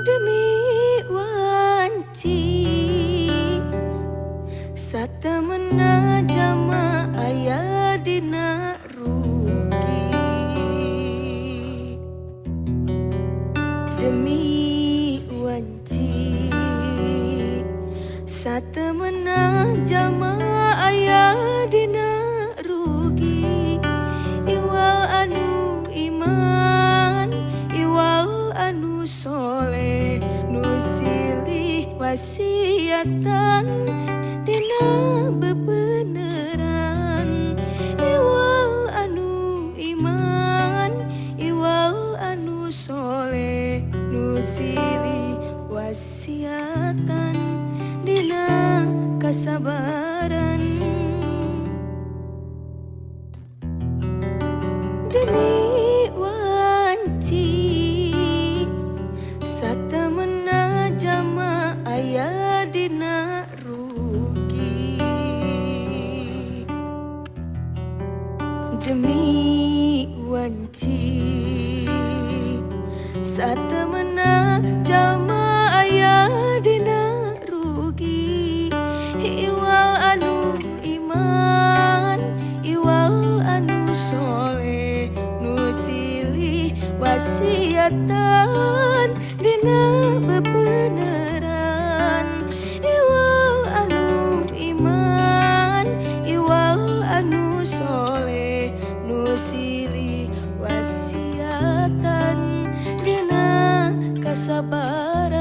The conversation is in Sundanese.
Demi wanci satemena jama aya dina rugi. Demi wanci satemena jama aya dina rugi. Iwal anu iman, iwal anu soleh, nu silih wasiatan dina bebeneran. Iwal anu iman, iwal anu soleh, nu silih wasiatan dina kasabaran. Demi wanci satemena jama aya dina rugi. Demi wanci satemena jama aya dina rugi. Iwal anu iman, iwal anu soleh, nu silih wasiatan dina bebeneran. Iwal anu iman, iwal anu soleh, nu silih wasiatan dina kasabaran.